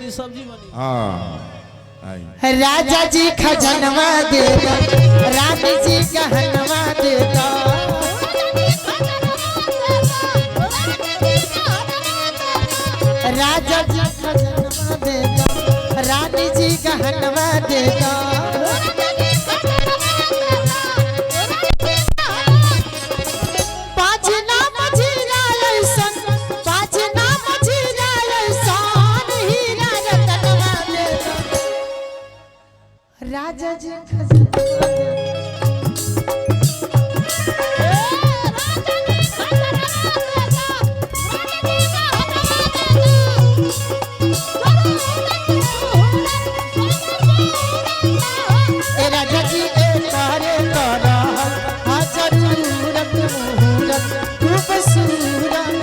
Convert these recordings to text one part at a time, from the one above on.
बनी सब्जी बनी। हाँ राजा जी खजनवा दे दो, रानी जी गहनवा दे दो। राजा जी खजनवा दे दो, रानी जी गहनवा दे दो। राजा जी खजनवा दे राजा जी करे करा जरूरत मुहूर्त खूब सूरत।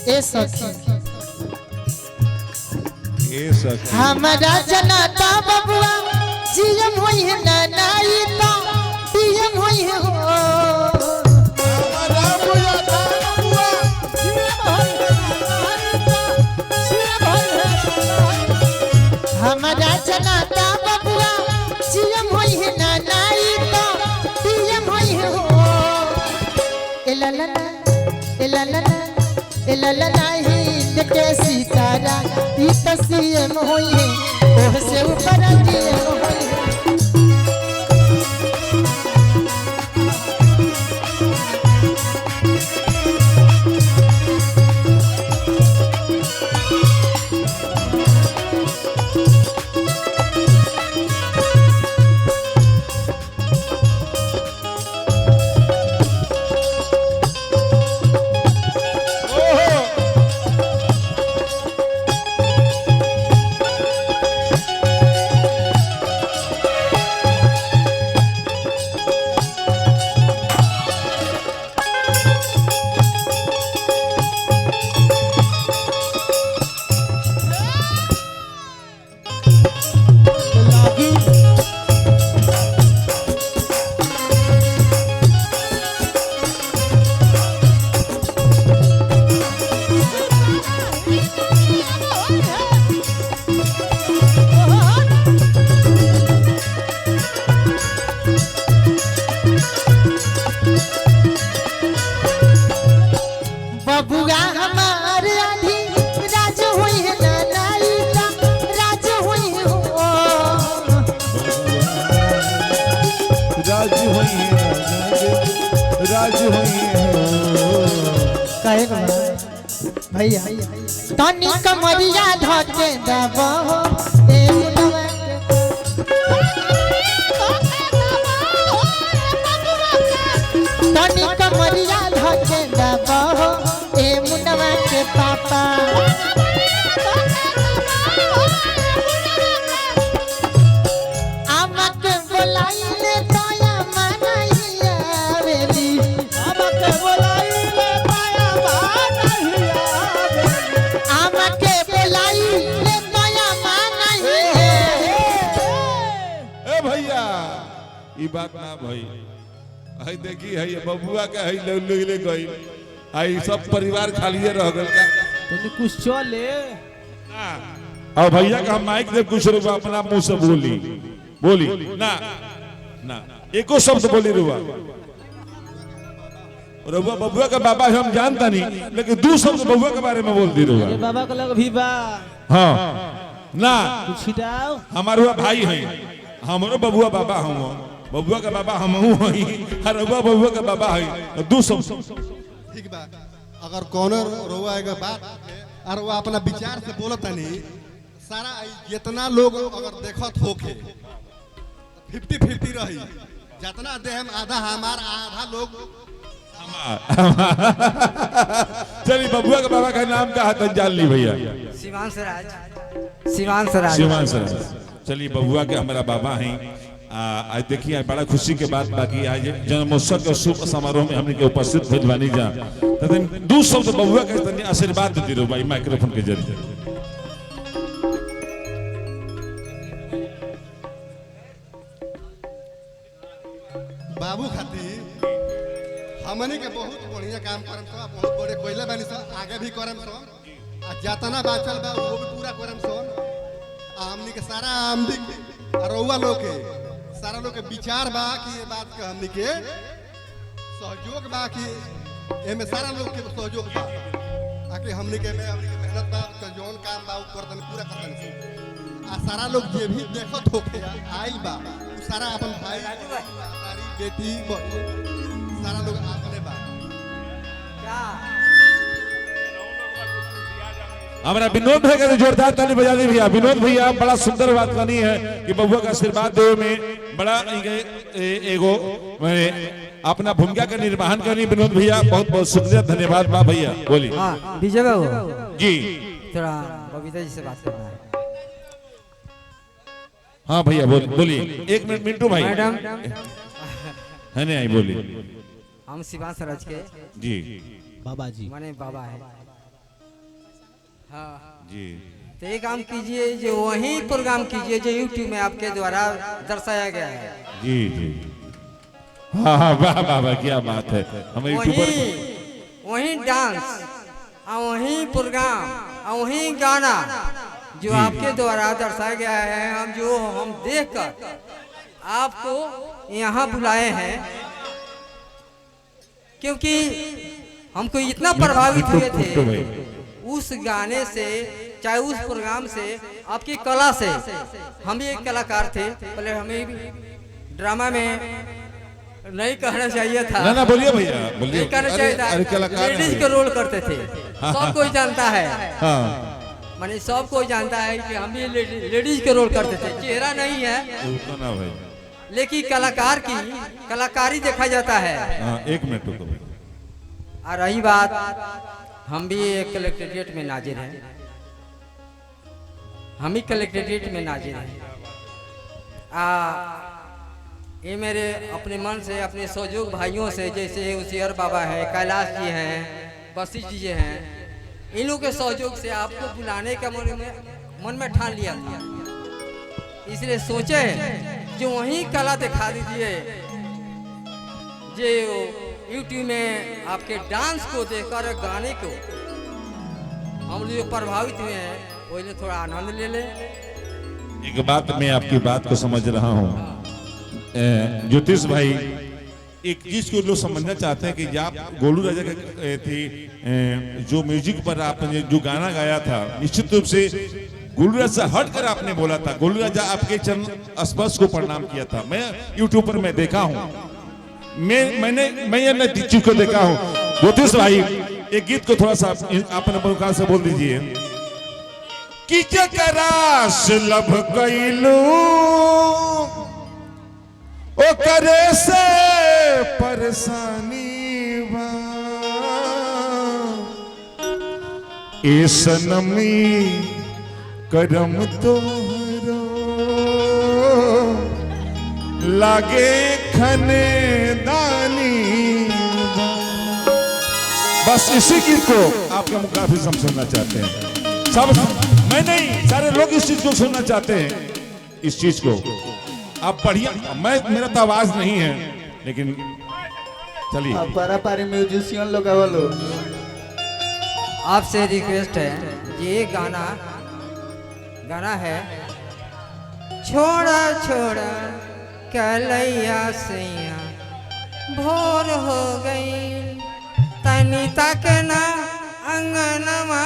ए सखी हमारा जनाता बबुआ जीएम होई है ना नाई तो पीएम होई है हो। हमारा बुझाता बबुआ जीएम होई है ना हमारा जनाता बबुआ जीएम होई है ना नाई तो पीएम होई है हो। एललना एललना एललना ही के सितारा ई तसीम होई है ओह से ऊपर जीएम होई है। बबुआ हमारे आधी राज हुई है ना नाई का राज हुई है हो। राज हुई है राज हुई है कहेगा भैया तनी कमरिया धके दबो ए मुनवा तनी कमरिया धके दबो ए मुनवा के पापा। आमक बोलाइले तोया मनैया बेली आमक बोलाइले तोया मनैया बेली आमक बोलाइले तोया मनैया। ए भैया ई बात ना भई हई देखी हई बबुआ के हई ले गई आई सब परिवार खालिए रह गल का तुमने कुछ चले और भैया का हम माइक दे कुछ रुपया अपना मुंह से बोली बोली ना ना एको शब्द बोली रुआ रुआ बबुआ का बाबा हम जानता नहीं लेकिन दो शब्द बबुआ के बारे में बोल दी रुआ। बाबा का लग भी बा हाँ ना कुछ छिटाओ हमारे भाई हैं हमारो बबुआ बाबा हम बबुआ का बाबा हम हई हर बबुआ का बाबा है दो शब्द ठीक बा अगर कौन रोवा आएगा बात और वो अपना विचार से बोलता नहीं सारा जितना लोग अगर देखत होके 50-50 रही जितना दे हम आधा हमार आधा लोग चलिए बबुआ का बाबा का नाम का हाथ जान ली भैया शिवांश राज शिवांश राज शिवांश राज। चलिए बबुआ के हमारा बाबा हैं आज देखिए बड़ा खुशी के बात बाकी आज जन्मोत्सव के शुभ समारोह में हमने के उपस्थित भेजवानी जा दो शब्द बबुआ के तनी आशीर्वाद दे दो भाई माइक्रोफोन के जरिए। बाबू खातिर हमने के बहुत बढ़िया काम करम सब बहुत बड़े कोयला बानी सब आगे भी करम सब आ जातना बाचल बा वो भी पूरा करम सोन हमनी के सारा हमनी रउआ लोग के सारा लोग के विचार बा कि ये बात के हमनी के सहयोग बा कि एमे सारा लोग के सहयोग बा आके हमनी के मेहनत बा जौन काम बा करतन पूरा करतन आ सारा लोग जे भी देखत होके आइल बा उ सारा अपन भाई सारी बेटी सारा लोग अपने बा हमारा विनोद भाई का तो जोरदार ताली बजा दी भैया। विनोद भैया बड़ा सुंदर बात करनी है कि बबुआ का आशीर्वाद देवे में बड़ा एगो अपना भूमिका का निर्वहन करनी। विनोद भैया बहुत बहुत शुक्रिया धन्यवाद बा भैया। बोलिए। हाँ विजय बाबू जी थोड़ा बबीता जी से बात करना है। हाँ भैया बोलिए। एक मिनट मिंटू भाई मैडम है नहीं आई बोलिए। हम शिवान सराज के जी बाबा जी माने बाबा है। हाँ जी तो एक काम कीजिए जो वही प्रोग्राम कीजिए जो यूट्यूब में आपके द्वारा दर्शाया गया है। जी जी हाँ हाँ वाह वाह वाह क्या बात है। हम यूट्यूबर वही डांस और वही प्रोग्राम और वही गाना जो आपके द्वारा दर्शाया गया है हम देखकर आपको यहाँ बुलाए हैं क्योंकि हमको इतना प्रभावित हुए थे उस गाने से चाहे उस प्रोग्राम से आपकी कला से। हम भी एक कलाकार थे पहले हमें भी ड्रामा में नहीं कहना चाहिए था ना बोलिए भैया बोलिए। नहीं कहना चाहिए था लेडीज के रोल करते थे सब कोई जानता है। हाँ माने सब कोई जानता है कि हम भी लेडीज के रोल करते थे। चेहरा नहीं है ना भाई लेकिन कलाकार की कलाकारी देखा जाता है। हाँ एक मिनट रुको। और रही बात हम भी एक कलेक्ट्रेट में नाजिर हैं। हम ही कलेक्ट्रेट में नाजिर हैं। ये मेरे अपने मन से अपने सहयोग भाइयों से जैसे उसियर बाबा है कैलाश जी हैं वशिष्ठ जी हैं इन लोगों के सहयोग से आपको बुलाने का मन में ठान लिया था। इसलिए सोचे जो वही कला दिखा दीजिए जो यूट्यूब में आपके डांस को देखकर गाने को हम लोग प्रभावित हुए हैं वही थोड़ा आनंद ले लें। एक बात मैं आपकी बात को समझ रहा हूँ ज्योतिष भाई एक चीज को लोग समझना चाहते हैं कि आप गोलू राजा का थी जो म्यूजिक पर आपने जो गाना गाया था निश्चित रूप से गोलू राजा से हट कर आपने बोला था। गोलू राजा आपके चरण स्पर्श को प्रणाम किया था। मैं यूट्यूब पर मैं देखा हूँ मैं ये चीज को देखा हूँ। ज्योतिष भाई एक गीत को थोड़ा सा अपने मुखार से बोल दीजिए कि जकरास लब कैलू ओ करे से परेशानी बा ए सनमी करम तोहरो लागे खने दानी बा। बस इसी गीत को आपके मुकाबले हम सुनना चाहते हैं। सब मैं नहीं सारे लोग इस चीज को सुनना चाहते हैं। इस चीज को आप बढ़िया मेरा तो आवाज नहीं है लेकिन चलिए पारी म्यूजिशियन लोग आपसे रिक्वेस्ट है ये गाना है छोड़ा छोड़ा कलैया सैया भोर हो गई तनी तक ना अंगनमा